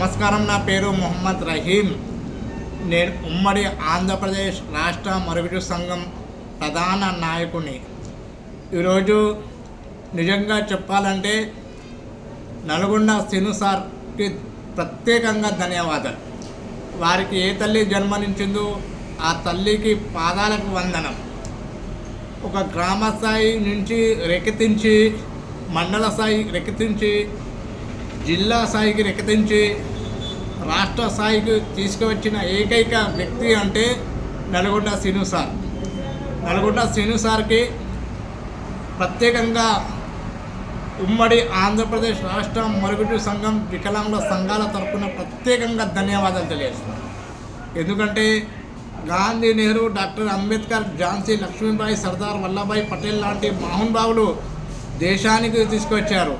నమస్కారం. నా పేరు మొహమ్మద్ రహీం. నేను ఉమ్మడి ఆంధ్రప్రదేశ్ రాష్ట్ర మరుగుడు సంఘం ప్రధాన నాయకుని. ఈరోజు నిజంగా చెప్పాలంటే నల్గొండ శ్రీను సార్కి ప్రత్యేకంగా ధన్యవాదాలు. వారికి ఏ తల్లి జన్మనిచ్చిందో ఆ తల్లికి పాదాలకు వందనం. ఒక గ్రామ స్థాయి నుంచి రెక్కెత్తించి మండల స్థాయి రెక్కెత్తించి జిల్లా స్థాయికి రెక్కెత్తించి రాష్ట్ర స్థాయికి తీసుకువచ్చిన ఏకైక వ్యక్తి అంటే నల్గొండ శ్రీను సార్. నల్గొండ శ్రీను సార్కి ప్రత్యేకంగా ఉమ్మడి ఆంధ్రప్రదేశ్ రాష్ట్ర మరుగుడు సంఘం వికలాంగుల సంఘాల తరఫున ప్రత్యేకంగా ధన్యవాదాలు తెలియజేస్తున్నాను. ఎందుకంటే గాంధీ, నెహ్రూ, డాక్టర్ అంబేద్కర్, ఝాన్సీ లక్ష్మీబాయి, సర్దార్ వల్లభాయ్ పటేల్ లాంటి మహానుభావులు దేశానికి తీసుకొచ్చారు.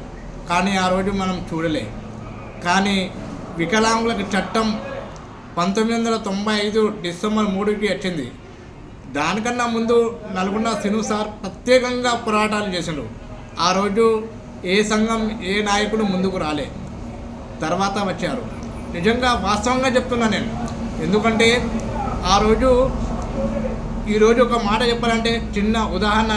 కానీ ఆ రోజు మనం చూడలే. కానీ వికలాంగులకు చట్టం 1995 డిసెంబర్ 3కి వచ్చింది. దానికన్నా ముందు నల్గొండ శ్రీను సార్ ప్రత్యేకంగా పోరాటాలు చేసిండు. ఆ రోజు ఏ సంఘం ఏ నాయకుడు ముందుకు రాలే, తర్వాత వచ్చారు. నిజంగా వాస్తవంగా చెప్తున్నా నేను. ఎందుకంటే ఆ రోజు ఈరోజు ఒక మాట చెప్పాలంటే చిన్న ఉదాహరణ,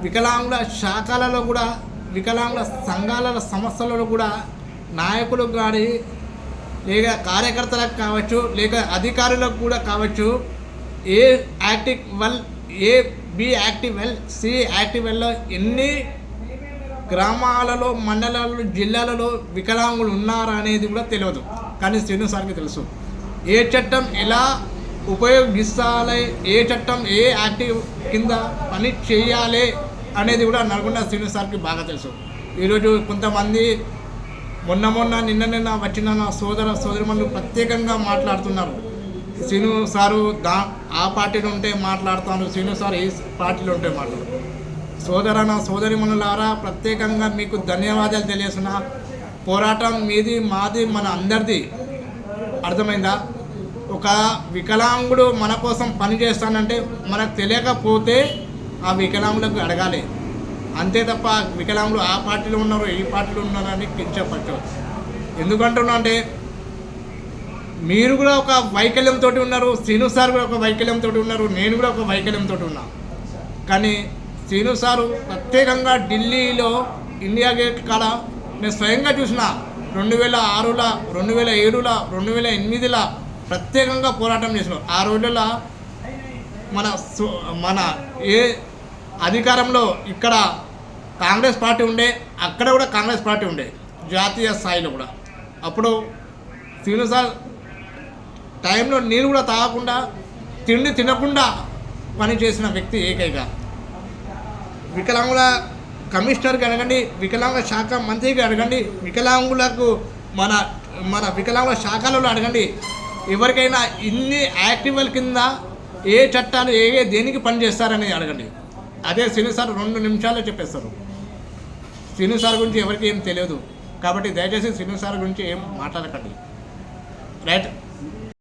వికలాంగుల శాఖలలో కూడా వికలాంగుల సంఘాల సమస్యలలో కూడా నాయకులు కానీ లేక కార్యకర్తలకు కావచ్చు లేక అధికారులకు కూడా కావచ్చు, A active well, A B active well, C active వెల్లో ఎన్ని గ్రామాలలో, మండలాలలో, జిల్లాలలో వికలాంగులు ఉన్నారా అనేది కూడా తెలియదు. కానీ శ్రీను సార్కి తెలుసు. ఏ చట్టం ఎలా ఉపయోగించాలి, ఏ చట్టం ఏ యాక్టివ్ కింద పని చేయాలి అనేది కూడా నల్గొండ శ్రీను సార్కి బాగా తెలుసు. ఈరోజు కొంతమంది నిన్న వచ్చిన నా సోదరిమణులు ప్రత్యేకంగా మాట్లాడుతున్నారు. శ్రీను సారు ఆ పార్టీలో ఉంటే మాట్లాడుతాను, శ్రీను సార్ ఈ పార్టీలో ఉంటే మాట్లాడు. సోదరిమణులారా, ప్రత్యేకంగా మీకు ధన్యవాదాలు తెలియజేస్తున్నా. పోరాటం మీది, మాది, మన అందరిది. అర్థమైందా? ఒక వికలాంగుడు మన కోసం పని చేస్తానంటే మనకు తెలియకపోతే ఆ వికలాంగులకు అడగాలి. అంతే తప్ప వికలాంగులు ఆ పార్టీలో ఉన్నారు, ఈ పార్టీలో ఉన్నారని కించపచ్చు. ఎందుకంటున్నా అంటే మీరు కూడా ఒక వైకల్యంతో ఉన్నారు, శ్రీను సార్ కూడా ఒక వైకల్యంతో ఉన్నారు, నేను కూడా ఒక వైకల్యంతో ఉన్నా. కానీ శ్రీను సారు ప్రత్యేకంగా ఢిల్లీలో ఇండియా గేట్ కాడ నేను స్వయంగా చూసిన. 2006లో, 2007లో, 2008లో ప్రత్యేకంగా పోరాటం చేసినారు. ఆ రోజుల్లో మన ఏ అధికారంలో ఇక్కడ కాంగ్రెస్ పార్టీ ఉండే, అక్కడ కూడా కాంగ్రెస్ పార్టీ ఉండే, జాతీయ స్థాయిలో కూడా. అప్పుడు శ్రీను సార్ టైంలో నీళ్ళు కూడా తాగకుండా, తిండి తినకుండా పనిచేసిన వ్యక్తి ఏకైక. వికలాంగుల కమిషనర్కి అడగండి, వికలాంగ శాఖ మంత్రికి అడగండి, వికలాంగులకు మన వికలాంగుల శాఖలలో అడగండి. ఎవరికైనా ఇన్ని యాక్టివల్ కింద ఏ చట్టాలు దేనికి పనిచేస్తారని అడగండి. అదే శ్రీను సార్ 2 నిమిషాల్లో చెప్పేస్తారు. శ్రీను సార్ గురించి ఎవరికి ఏం తెలియదు. కాబట్టి దయచేసి శ్రీను సార్ గురించి ఏం మాట్లాడకండి. రైట్.